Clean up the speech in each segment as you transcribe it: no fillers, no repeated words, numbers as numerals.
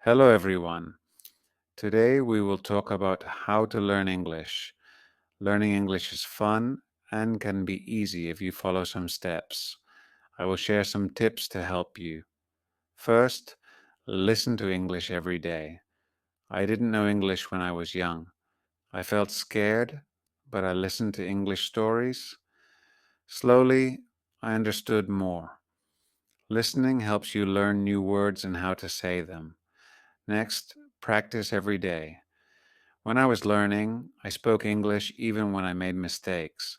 Hello, everyone. Today we will talk about how to learn English. Learning English is fun and can be easy if you follow some steps. I will share some tips to help you. First, listen to English every day. I didn't know English when I was young. I felt scared, but I listened to English stories. Slowly, I understood more. Listening helps you learn new words and how to say them. Next, practice every day. When I was learning, I spoke English even when I made mistakes.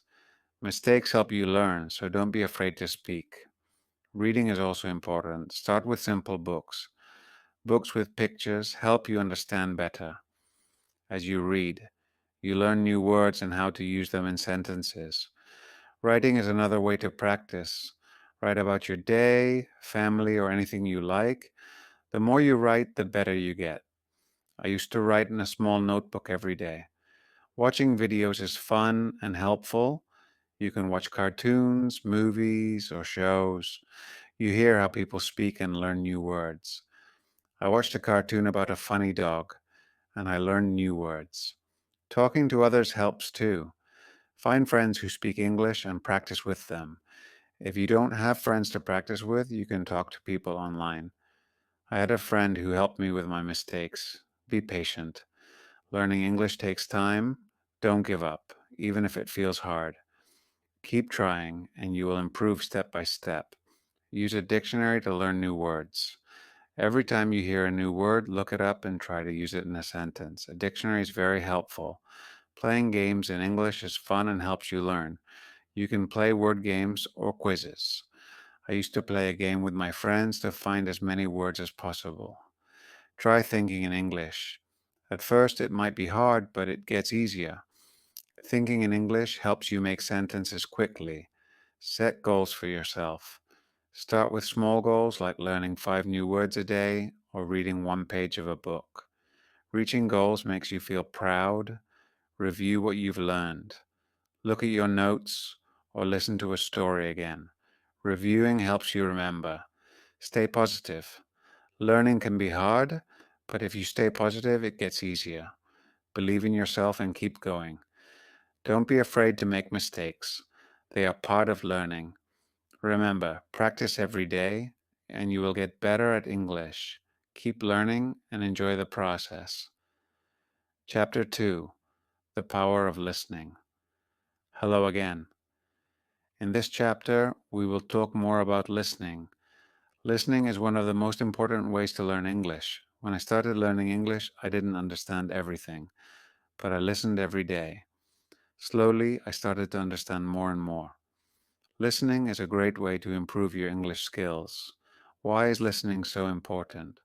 Mistakes help you learn, so don't be afraid to speak. Reading is also important. Start with simple books. Books with pictures help you understand better. As you read, you learn new words and how to use them in sentences. Writing is another way to practice. Write about your day, family, or anything you like. The more you write, the better you get. I used to write in a small notebook every day. Watching videos is fun and helpful. You can watch cartoons, movies, or shows. You hear how people speak and learn new words. I watched a cartoon about a funny dog, and I learned new words. Talking to others helps too. Find friends who speak English and practice with them. If you don't have friends to practice with, you can talk to people online. I had a friend who helped me with my mistakes. Be patient. Learning English takes time. Don't give up, even if it feels hard. Keep trying, and you will improve step by step. Use a dictionary to learn new words. Every time you hear a new word, look it up and try to use it in a sentence. A dictionary is very helpful. Playing games in English is fun and helps you learn. You can play word games or quizzes. I used to play a game with my friends to find as many words as possible. Try thinking in English. At first, it might be hard, but it gets easier. Thinking in English helps you make sentences quickly. Set goals for yourself. Start with small goals like learning 5 new words a day or reading one page of a book. Reaching goals makes you feel proud. Review what you've learned. Look at your notes or listen to a story again. Reviewing helps you remember. Stay positive. Learning can be hard, but if you stay positive, it gets easier. Believe in yourself and keep going. Don't be afraid to make mistakes. They are part of learning. Remember, practice every day and you will get better at English. Keep learning and enjoy the process. Chapter 2: The Power of Listening. Hello again. In this chapter, we will talk more about listening. Listening is one of the most important ways to learn English. When I started learning English, I didn't understand everything, but I listened every day. Slowly, I started to understand more and more. Listening is a great way to improve your English skills. Why is listening so important?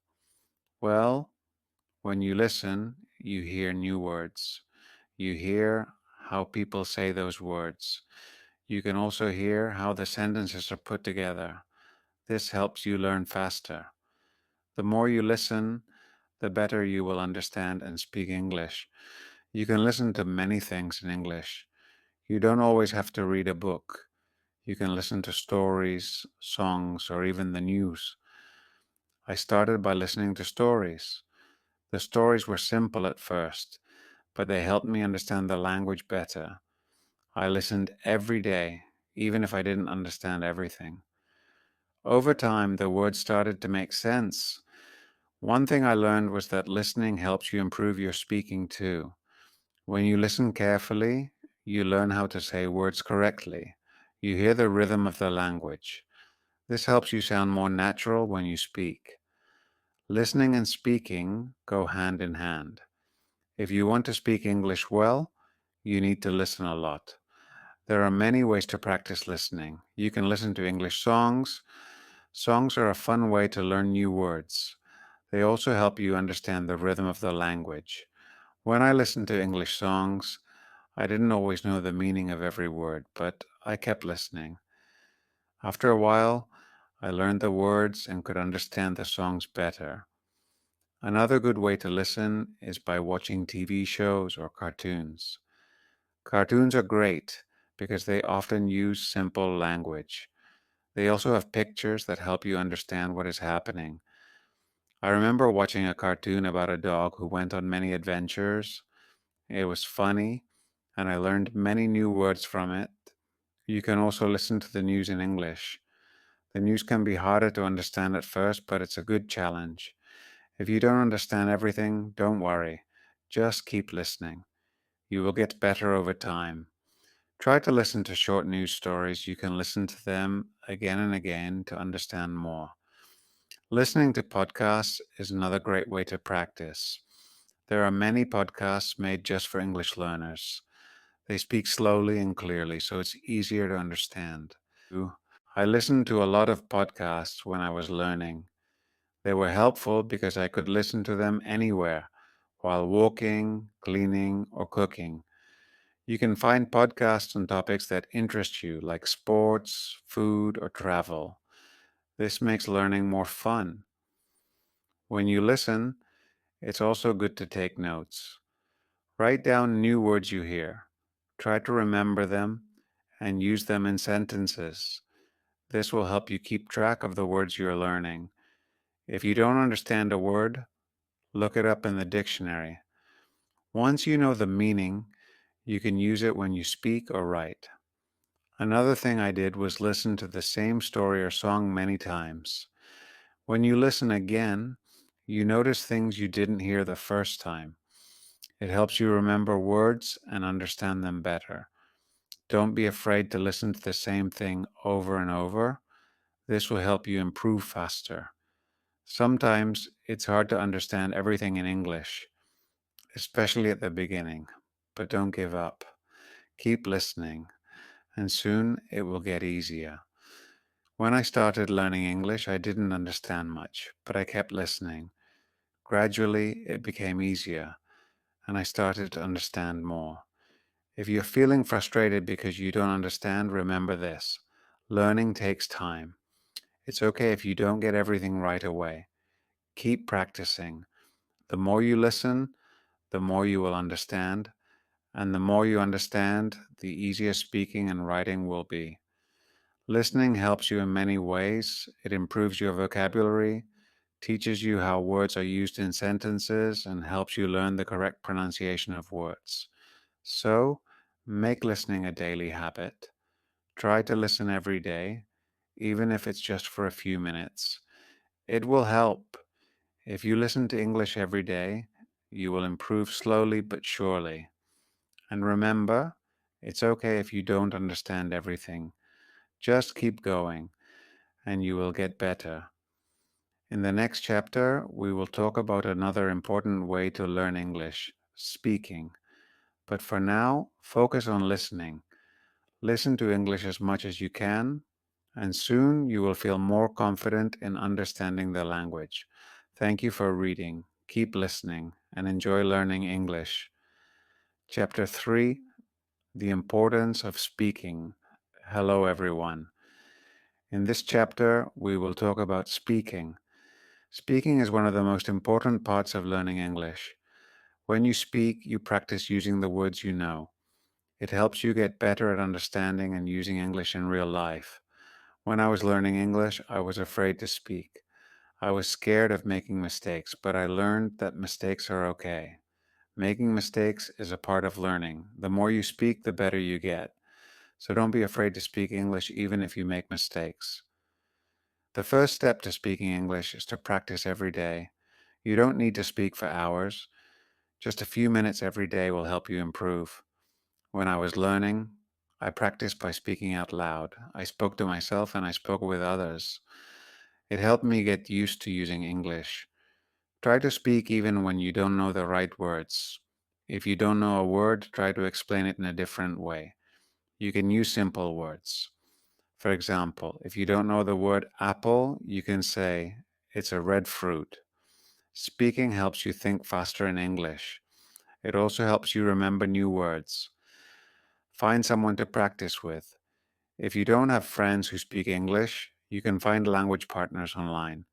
Well, when you listen, you hear new words. You hear how people say those words. You can also hear how the sentences are put together. This helps you learn faster. The more you listen, the better you will understand and speak English. You can listen to many things in English. You don't always have to read a book. You can listen to stories, songs, or even the news. I started by listening to stories. The stories were simple at first, but they helped me understand the language better. I listened every day, even if I didn't understand everything. Over time, the words started to make sense. One thing I learned was that listening helps you improve your speaking too. When you listen carefully, you learn how to say words correctly. You hear the rhythm of the language. This helps you sound more natural when you speak. Listening and speaking go hand in hand. If you want to speak English well, you need to listen a lot. There are many ways to practice listening. You can listen to English songs. Songs are a fun way to learn new words. They also help you understand the rhythm of the language. When I listened to English songs, I didn't always know the meaning of every word, but I kept listening. After a while, I learned the words and could understand the songs better. Another good way to listen is by watching TV shows or cartoons. Cartoons are great because they often use simple language. They also have pictures that help you understand what is happening. I remember watching a cartoon about a dog who went on many adventures. It was funny, and I learned many new words from it. You can also listen to the news in English. The news can be harder to understand at first, but it's a good challenge. If you don't understand everything, don't worry. Just keep listening. You will get better over time. Try to listen to short news stories. You can listen to them again and again to understand more. Listening to podcasts is another great way to practice. There are many podcasts made just for English learners. They speak slowly and clearly, so it's easier to understand. I listened to a lot of podcasts when I was learning. They were helpful because I could listen to them anywhere, while walking, cleaning, or cooking. You can find podcasts on topics that interest you, like sports, food, or travel. This makes learning more fun. When you listen, it's also good to take notes. Write down new words you hear. Try to remember them and use them in sentences. This will help you keep track of the words you're learning. If you don't understand a word, look it up in the dictionary. Once you know the meaning, you can use it when you speak or write. Another thing I did was listen to the same story or song many times. When you listen again, you notice things you didn't hear the first time. It helps you remember words and understand them better. Don't be afraid to listen to the same thing over and over. This will help you improve faster. Sometimes it's hard to understand everything in English, especially at the beginning, but don't give up. Keep listening, and soon it will get easier. When I started learning English, I didn't understand much, but I kept listening. Gradually, it became easier, and I started to understand more. If you're feeling frustrated because you don't understand, remember this. Learning takes time. It's okay if you don't get everything right away. Keep practicing. The more you listen, the more you will understand, and the more you understand, the easier speaking and writing will be. Listening helps you in many ways. It improves your vocabulary, teaches you how words are used in sentences, and helps you learn the correct pronunciation of words. So, make listening a daily habit. Try to listen every day, even if it's just for a few minutes. It will help. If you listen to English every day, you will improve slowly but surely. And remember, it's okay if you don't understand everything. Just keep going, and you will get better. In the next chapter, we will talk about another important way to learn English, speaking. But for now, focus on listening. Listen to English as much as you can, and soon you will feel more confident in understanding the language. Thank you for reading. Keep listening and enjoy learning English. Chapter 3: The Importance of Speaking. Hello, everyone. In this chapter, we will talk about speaking. Speaking is one of the most important parts of learning English. When you speak, you practice using the words you know. It helps you get better at understanding and using English in real life. When I was learning English, I was afraid to speak. I was scared of making mistakes, but I learned that mistakes are okay. Making mistakes is a part of learning. The more you speak, the better you get. So don't be afraid to speak English even if you make mistakes. The first step to speaking English is to practice every day. You don't need to speak for hours. Just a few minutes every day will help you improve. When I was learning, I practiced by speaking out loud. I spoke to myself and I spoke with others. It helped me get used to using English. Try to speak even when you don't know the right words. If you don't know a word, try to explain it in a different way. You can use simple words. For example, if you don't know the word apple, you can say, it's a red fruit. Speaking helps you think faster in English. It also helps you remember new words. Find someone to practice with. If you don't have friends who speak English, you can find language partners online.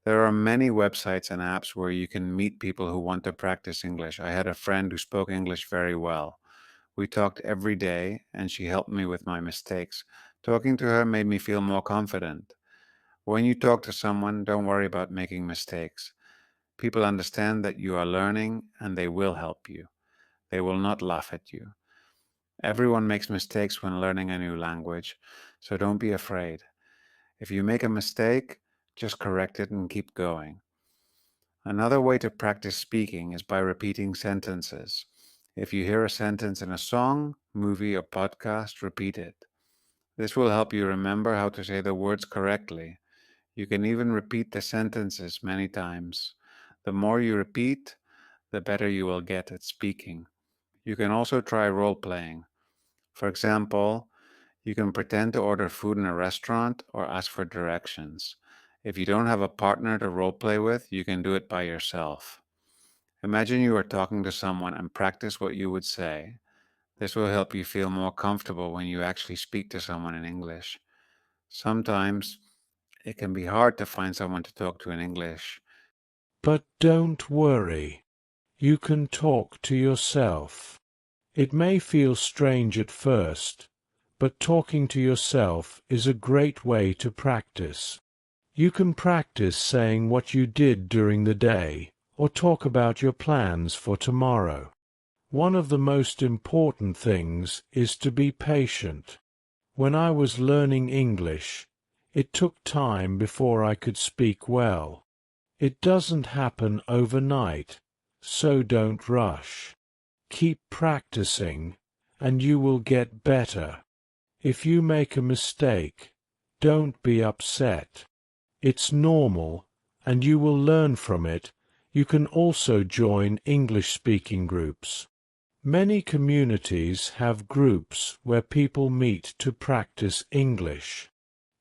There are many websites and apps where you can meet people who want to practice English. I had a friend who spoke English very well. We talked every day, and she helped me with my mistakes. Talking to her made me feel more confident. When you talk to someone, don't worry about making mistakes. People understand that you are learning and they will help you. They will not laugh at you. Everyone makes mistakes when learning a new language, so don't be afraid. If you make a mistake, just correct it and keep going. Another way to practice speaking is by repeating sentences. If you hear a sentence in a song, movie, or podcast, repeat it. This will help you remember how to say the words correctly. You can even repeat the sentences many times. The more you repeat, the better you will get at speaking. You can also try role playing. For example, you can pretend to order food in a restaurant or ask for directions. If you don't have a partner to role play with, you can do it by yourself. Imagine you are talking to someone and practice what you would say. This will help you feel more comfortable when you actually speak to someone in English. Sometimes it can be hard to find someone to talk to in English. But don't worry. You can talk to yourself. It may feel strange at first, but talking to yourself is a great way to practice. You can practice saying what you did during the day, or talk about your plans for tomorrow. One of the most important things is to be patient. When I was learning English, it took time before I could speak well. It doesn't happen overnight, so don't rush. Keep practicing, and you will get better. If you make a mistake, don't be upset. It's normal, and you will learn from it. You can also join English-speaking groups. Many communities have groups where people meet to practice English.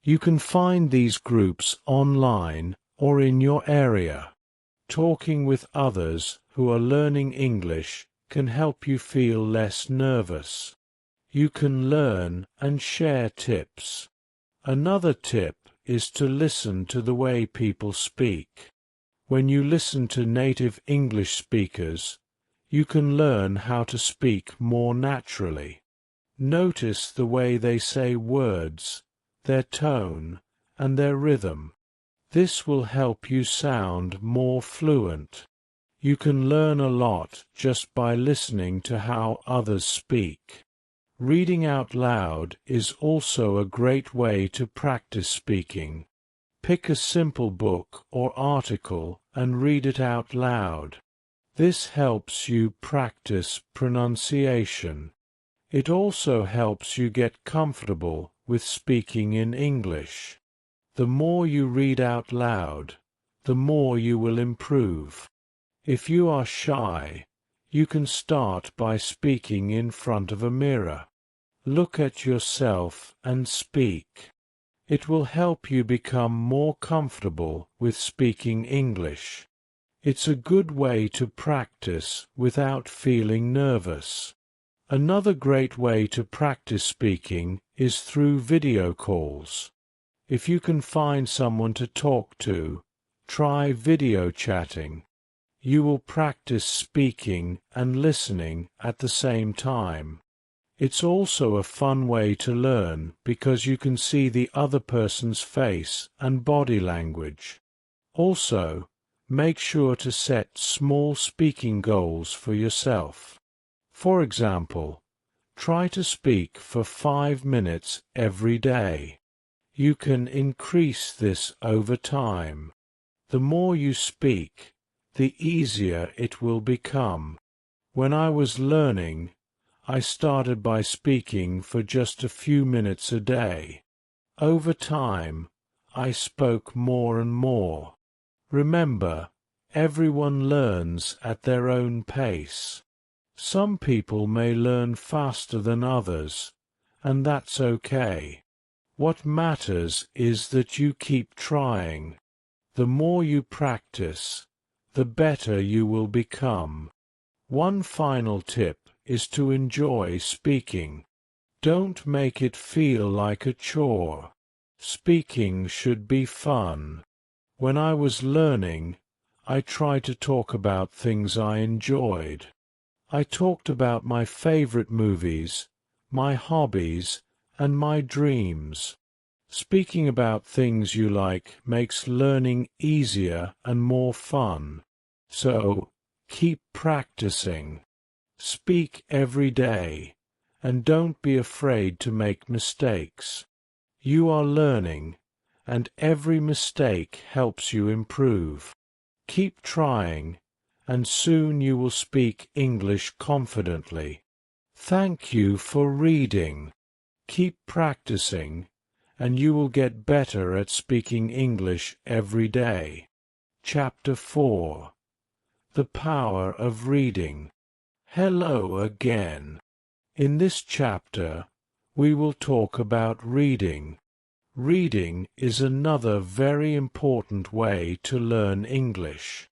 You can find these groups online or in your area. Talking with others who are learning English can help you feel less nervous. You can learn and share tips. Another tip is to listen to the way people speak. When you listen to native English speakers, you can learn how to speak more naturally. Notice the way they say words, their tone, and their rhythm. This will help you sound more fluent. You can learn a lot just by listening to how others speak. Reading out loud is also a great way to practice speaking. Pick a simple book or article and read it out loud. This helps you practice pronunciation. It also helps you get comfortable with speaking in English. The more you read out loud, the more you will improve. If you are shy, you can start by speaking in front of a mirror. Look at yourself and speak. It will help you become more comfortable with speaking English. It's a good way to practice without feeling nervous. Another great way to practice speaking is through video calls. If you can find someone to talk to, try video chatting. You will practice speaking and listening at the same time. It's also a fun way to learn because you can see the other person's face and body language. Also, make sure to set small speaking goals for yourself. For example, try to speak for 5 minutes every day. You can increase this over time. The more you speak, the easier it will become. When I was learning, I started by speaking for just a few minutes a day. Over time, I spoke more and more. Remember, everyone learns at their own pace. Some people may learn faster than others, and that's okay. What matters is that you keep trying. The more you practice, the better you will become. One final tip is to enjoy speaking. Don't make it feel like a chore. Speaking should be fun. When I was learning, I tried to talk about things I enjoyed. I talked about my favorite movies, my hobbies, and my dreams. Speaking about things you like makes learning easier and more fun. So, keep practicing. Speak every day, and don't be afraid to make mistakes. You are learning, and every mistake helps you improve. Keep trying, and soon you will speak English confidently. Thank you for reading. Keep practicing, and you will get better at speaking English every day. Chapter 4. The Power of Reading. Hello again. In this chapter, we will talk about reading. Reading is another very important way to learn English.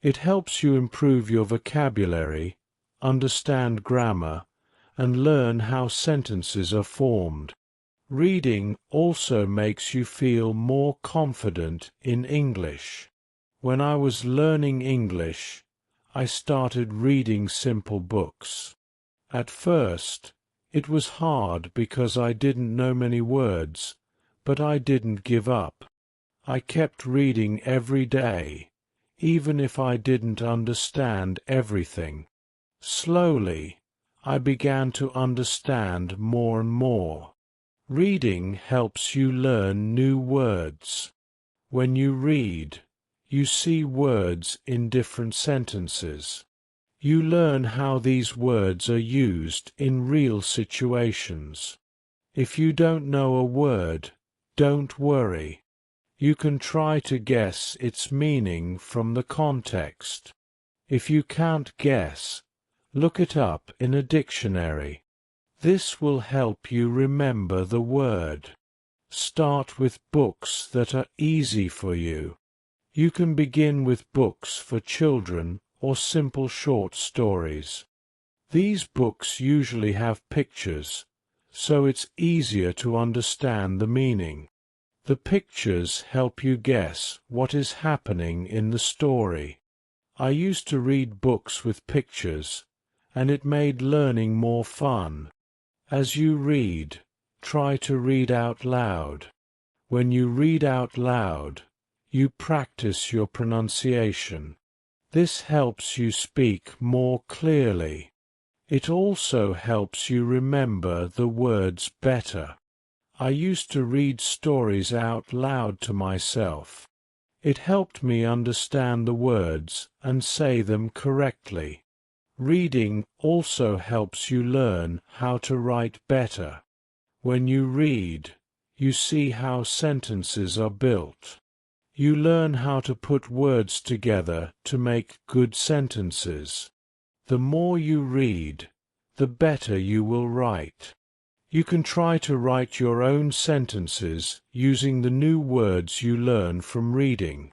It helps you improve your vocabulary, understand grammar, and learn how sentences are formed. Reading also makes you feel more confident in English. When I was learning English, I started reading simple books. At first, it was hard because I didn't know many words, but I didn't give up. I kept reading every day, even if I didn't understand everything. Slowly, I began to understand more and more. Reading helps you learn new words. When you read, you see words in different sentences. You learn how these words are used in real situations. If you don't know a word, don't worry. You can try to guess its meaning from the context. If you can't guess, look it up in a dictionary. This will help you remember the word. Start with books that are easy for you. You can begin with books for children or simple short stories. These books usually have pictures, so it's easier to understand the meaning. The pictures help you guess what is happening in the story. I used to read books with pictures, and it made learning more fun. As you read, try to read out loud. When you read out loud, you practice your pronunciation. This helps you speak more clearly. It also helps you remember the words better. I used to read stories out loud to myself. It helped me understand the words and say them correctly. Reading also helps you learn how to write better. When you read, you see how sentences are built. You learn how to put words together to make good sentences. The more you read, the better you will write. You can try to write your own sentences using the new words you learn from reading.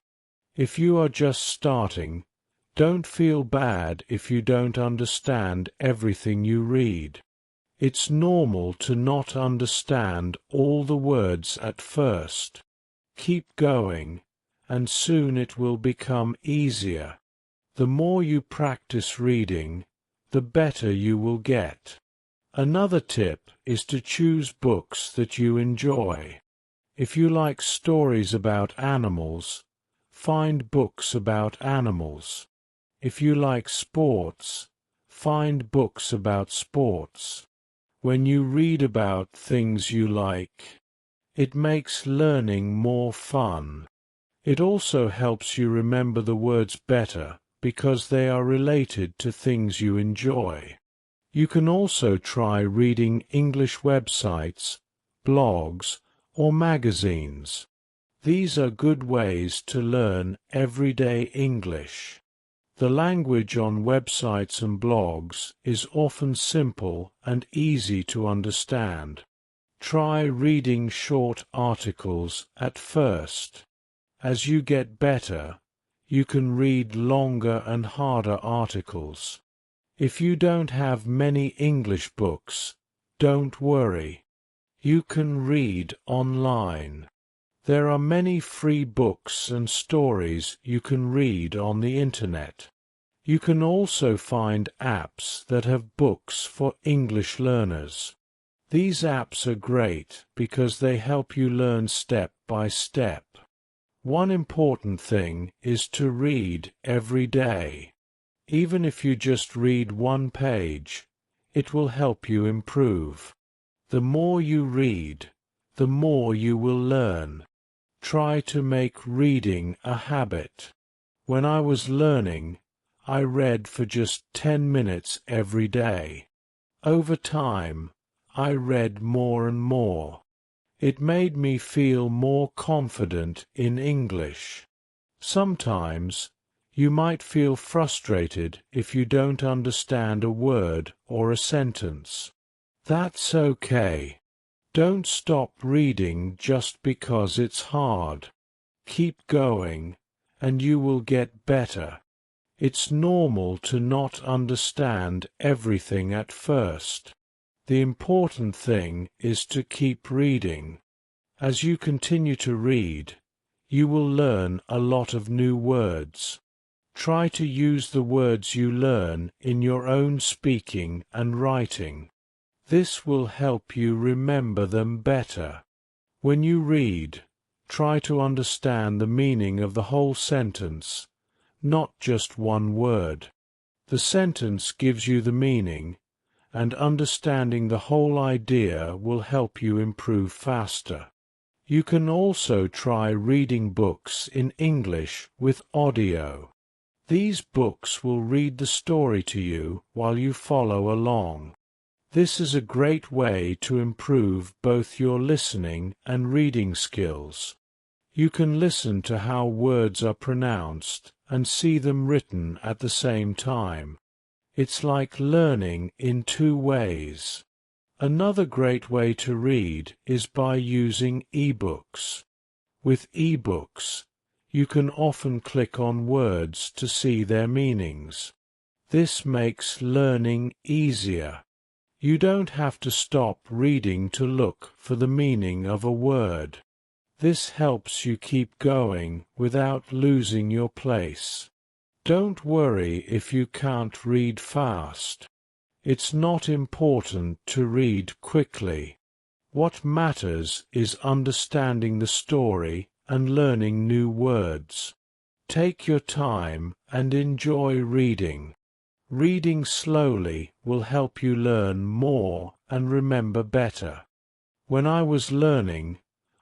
If you are just starting, don't feel bad if you don't understand everything you read. It's normal to not understand all the words at first. Keep going, and soon it will become easier. The more you practice reading, the better you will get. Another tip is to choose books that you enjoy. If you like stories about animals, find books about animals. If you like sports, find books about sports. When you read about things you like, it makes learning more fun. It also helps you remember the words better because they are related to things you enjoy. You can also try reading English websites, blogs, or magazines. These are good ways to learn everyday English. The language on websites and blogs is often simple and easy to understand. Try reading short articles at first. As you get better, you can read longer and harder articles. If you don't have many English books, don't worry. You can read online. There are many free books and stories you can read on the internet. You can also find apps that have books for English learners. These apps are great because they help you learn step by step. One important thing is to read every day. Even if you just read one page, it will help you improve. The more you read, the more you will learn. Try to make reading a habit. When I was learning, I read for just 10 minutes every day. Over time, I read more and more. It made me feel more confident in English. Sometimes, you might feel frustrated if you don't understand a word or a sentence. That's okay. Don't stop reading just because it's hard. Keep going, and you will get better. It's normal to not understand everything at first. The important thing is to keep reading. As you continue to read, you will learn a lot of new words. Try to use the words you learn in your own speaking and writing. This will help you remember them better. When you read, try to understand the meaning of the whole sentence, not just one word. The sentence gives you the meaning, and understanding the whole idea will help you improve faster. You can also try reading books in English with audio. These books will read the story to you while you follow along. This is a great way to improve both your listening and reading skills. You can listen to how words are pronounced and see them written at the same time. It's like learning in two ways. Another great way to read is by using e-books. With e-books, you can often click on words to see their meanings. This makes learning easier. You don't have to stop reading to look for the meaning of a word. This helps you keep going without losing your place. Don't worry if you can't read fast. It's not important to read quickly. What matters is understanding the story and learning new words. Take your time and enjoy reading. Reading slowly will help you learn more and remember better. When I was learning,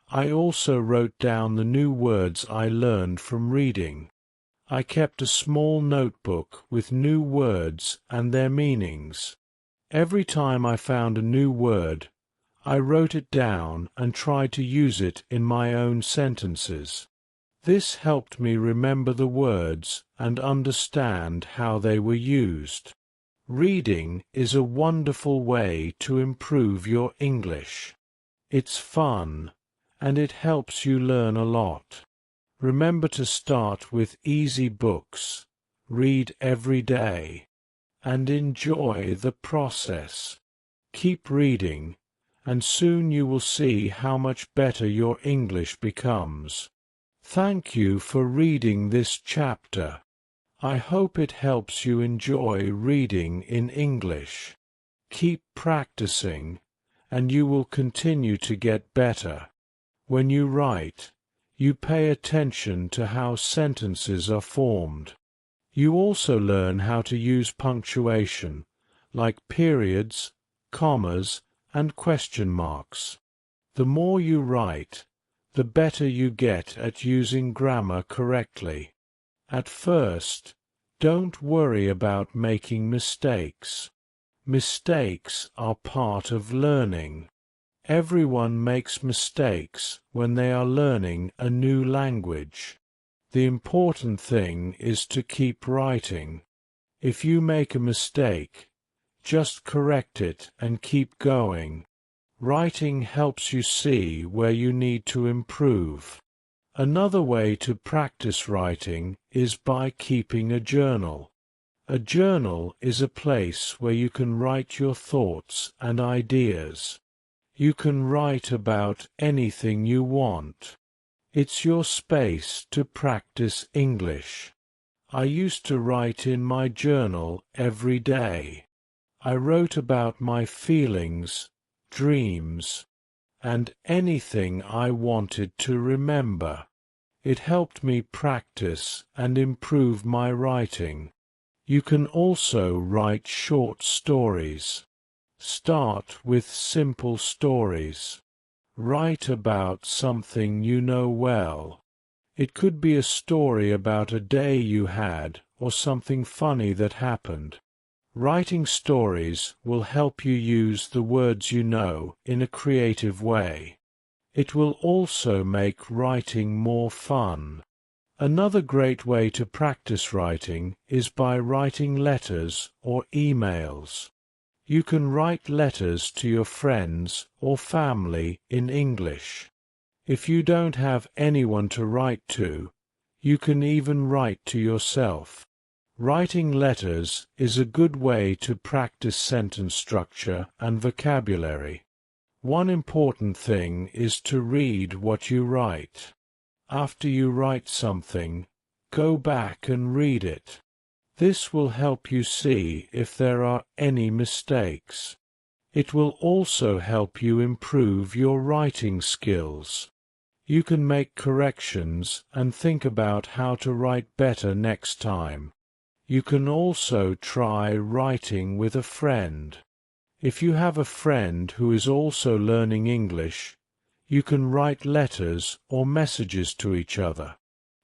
I also wrote down the new words I learned from reading. I kept a small notebook with new words and their meanings. Every time I found a new word, I wrote it down and tried to use it in my own sentences. This helped me remember the words and understand how they were used. Reading is a wonderful way to improve your English. It's fun, and it helps you learn a lot. Remember to start with easy books, read every day, and enjoy the process. Keep reading, and soon you will see how much better your English becomes. Thank you for reading this chapter. I hope it helps you enjoy reading in English. Keep practicing, and you will continue to get better. When you write, you pay attention to how sentences are formed. You also learn how to use punctuation, like periods, commas, and question marks. The more you write, the better you get at using grammar correctly. At first, don't worry about making mistakes. Mistakes are part of learning. Everyone makes mistakes when they are learning a new language. The important thing is to keep writing. If you make a mistake, just correct it and keep going. Writing helps you see where you need to improve. Another way to practice writing is by keeping a journal. A journal is a place where you can write your thoughts and ideas. You can write about anything you want. It's your space to practice English. I used to write in my journal every day. I wrote about my feelings, dreams, and anything I wanted to remember. It helped me practice and improve my writing. You can also write short stories. Start with simple stories. Write about something you know well. It could be a story about a day you had or something funny that happened. Writing stories will help you use the words you know in a creative way. It will also make writing more fun. Another great way to practice writing is by writing letters or emails. You can write letters to your friends or family in English. If you don't have anyone to write to, you can even write to yourself. Writing letters is a good way to practice sentence structure and vocabulary. One important thing is to read what you write. After you write something, go back and read it. This will help you see if there are any mistakes. It will also help you improve your writing skills. You can make corrections and think about how to write better next time. You can also try writing with a friend. If you have a friend who is also learning English, you can write letters or messages to each other.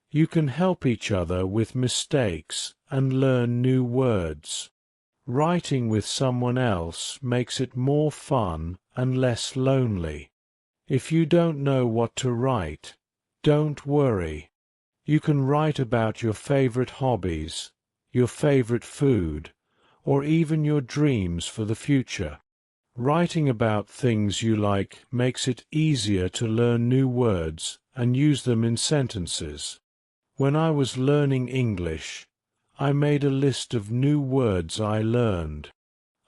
You can help each other with mistakes and learn new words. Writing with someone else makes it more fun and less lonely. If you don't know what to write, don't worry. You can write about your favorite hobbies, your favorite food, or even your dreams for the future. Writing about things you like makes it easier to learn new words and use them in sentences. When I was learning English, I made a list of new words I learned.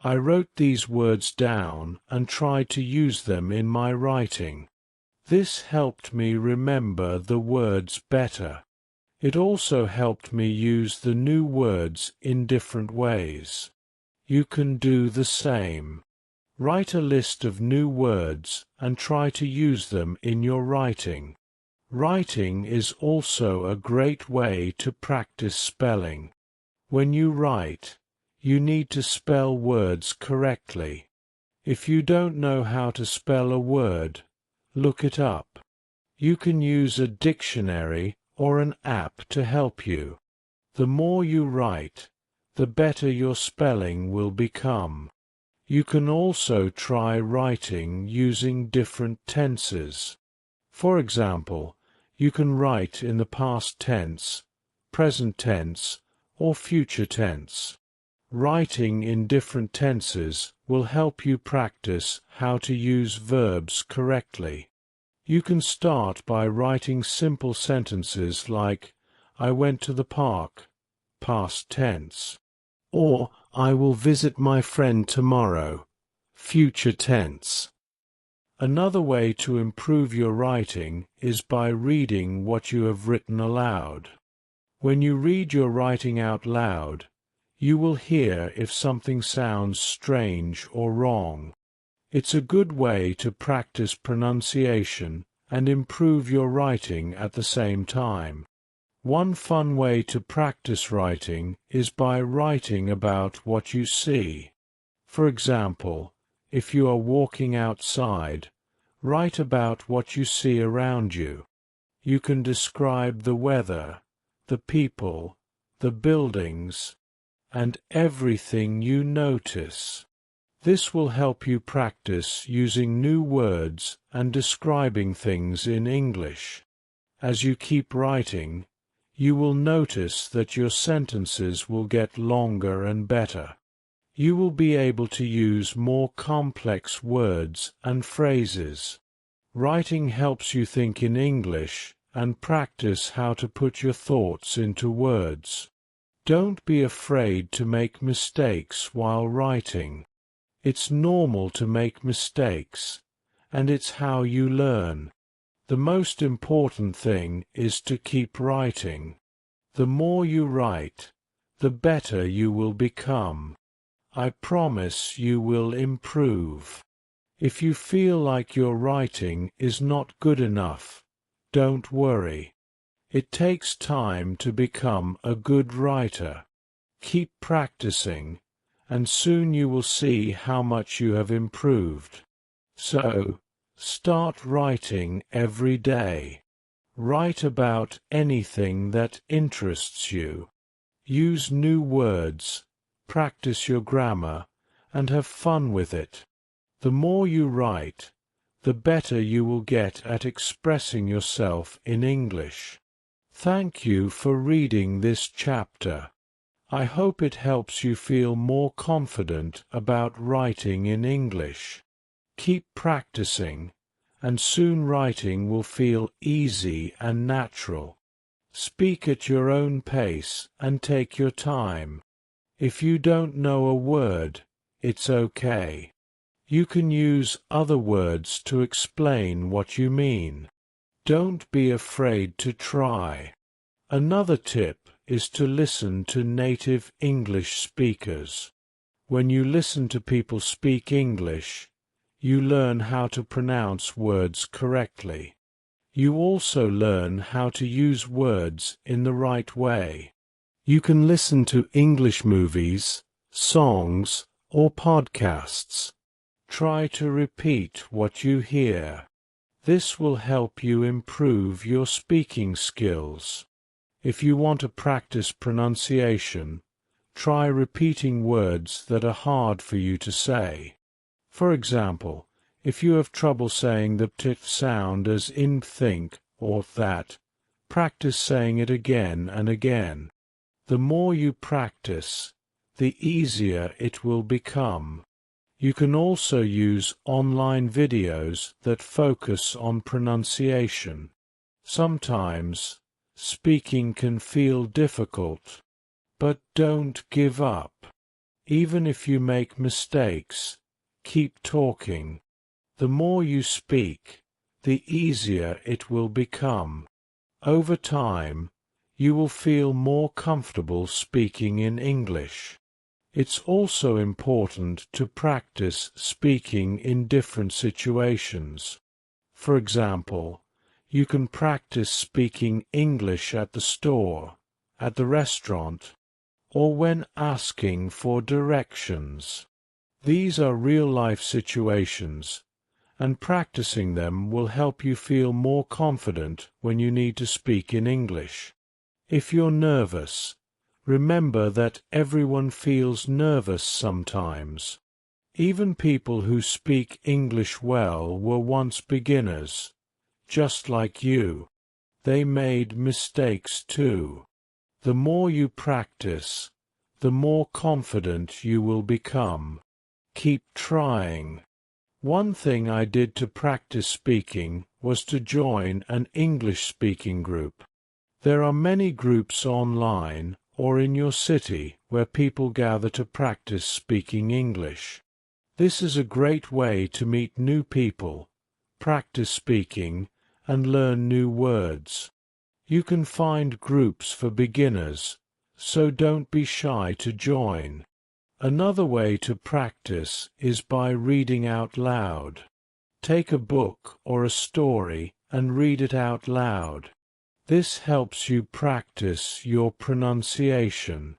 I wrote these words down and tried to use them in my writing. This helped me remember the words better. It also helped me use the new words in different ways. You can do the same. Write a list of new words and try to use them in your writing. Writing is also a great way to practice spelling. When you write, you need to spell words correctly. If you don't know how to spell a word, look it up. You can use a dictionary or an app to help you. The more you write, the better your spelling will become. You can also try writing using different tenses. For example, you can write in the past tense, present tense, or future tense. Writing in different tenses will help you practice how to use verbs correctly. You can start by writing simple sentences like, I went to the park, past tense, or I will visit my friend tomorrow, future tense. Another way to improve your writing is by reading what you have written aloud. When you read your writing out loud, you will hear if something sounds strange or wrong. It's a good way to practice pronunciation and improve your writing at the same time. One fun way to practice writing is by writing about what you see. For example, if you are walking outside, write about what you see around you. You can describe the weather, the people, the buildings, and everything you notice. This will help you practice using new words and describing things in English. As you keep writing, you will notice that your sentences will get longer and better. You will be able to use more complex words and phrases. Writing helps you think in English and practice how to put your thoughts into words. Don't be afraid to make mistakes while writing. It's normal to make mistakes, and it's how you learn. The most important thing is to keep writing. The more you write, the better you will become. I promise you will improve. If you feel like your writing is not good enough, don't worry. It takes time to become a good writer. Keep practicing, and soon you will see how much you have improved. So, start writing every day. Write about anything that interests you. Use new words, practice your grammar, and have fun with it. The more you write, the better you will get at expressing yourself in English. Thank you for reading this chapter. I hope it helps you feel more confident about writing in English. Keep practicing, and soon writing will feel easy and natural. Speak at your own pace and take your time. If you don't know a word, it's okay. You can use other words to explain what you mean. Don't be afraid to try. Another tip is to listen to native English speakers. When you listen to people speak English, you learn how to pronounce words correctly. You also learn how to use words in the right way. You can listen to English movies, songs, or podcasts. Try to repeat what you hear. This will help you improve your speaking skills. If you want to practice pronunciation, try repeating words that are hard for you to say. For example, if you have trouble saying the t sound as in think or that, practice saying it again and again. The more you practice, the easier it will become. You can also use online videos that focus on pronunciation. Sometimes, speaking can feel difficult, but don't give up. Even if you make mistakes, keep talking. The more you speak, the easier it will become. Over time, you will feel more comfortable speaking in English. It's also important to practice speaking in different situations. For example, you can practice speaking English at the store, at the restaurant, or when asking for directions. These are real-life situations, and practicing them will help you feel more confident when you need to speak in English. If you're nervous, remember that everyone feels nervous sometimes. Even people who speak English well were once beginners, just like you. They made mistakes too. The more you practice, the more confident you will become. Keep trying. One thing I did to practice speaking was to join an English-speaking group. There are many groups online or in your city where people gather to practice speaking English. This is a great way to meet new people, practice speaking, and learn new words. You can find groups for beginners, so don't be shy to join. Another way to practice is by reading out loud. Take a book or a story and read it out loud. This helps you practice your pronunciation.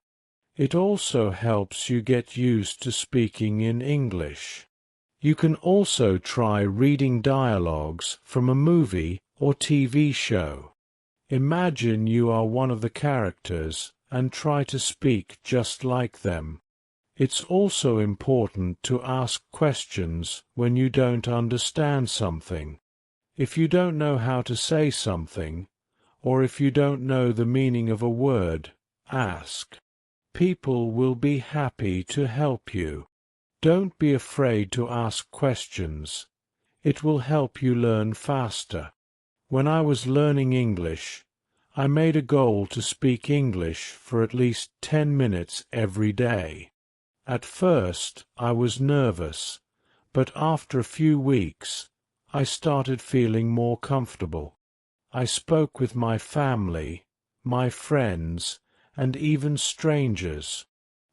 It also helps you get used to speaking in English. You can also try reading dialogues from a movie or TV show. Imagine you are one of the characters and try to speak just like them. It's also important to ask questions when you don't understand something. If you don't know how to say something, or if you don't know the meaning of a word, ask. People will be happy to help you. Don't be afraid to ask questions. It will help you learn faster. When I was learning English, I made a goal to speak English for at least 10 minutes every day. At first, I was nervous, but after a few weeks, I started feeling more comfortable. I spoke with my family, my friends, and even strangers.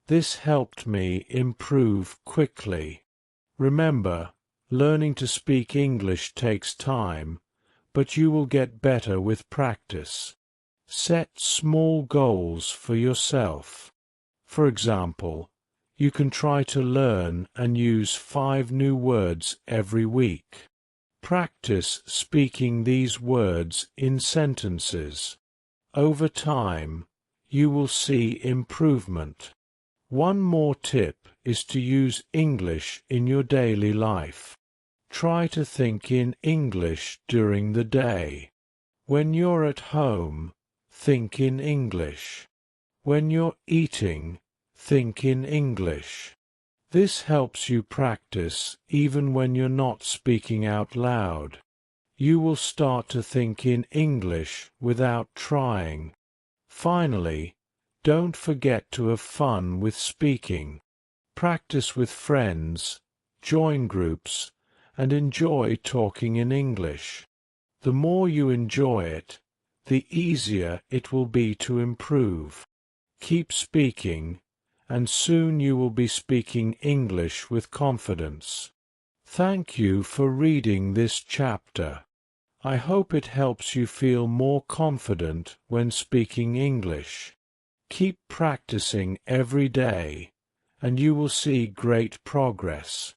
This helped me improve quickly. Remember, learning to speak English takes time, but you will get better with practice. Set small goals for yourself. For example, you can try to learn and use 5 new words every week. Practice speaking these words in sentences. Over time, you will see improvement. One more tip is to use English in your daily life. Try to think in English during the day. When you're at home, think in English. When you're eating, think in English. This helps you practice even when you're not speaking out loud. You will start to think in English without trying. Finally, don't forget to have fun with speaking. Practice with friends, join groups, and enjoy talking in English. The more you enjoy it, the easier it will be to improve. Keep speaking, and soon you will be speaking English with confidence. Thank you for reading this chapter. I hope it helps you feel more confident when speaking English. Keep practicing every day, and you will see great progress.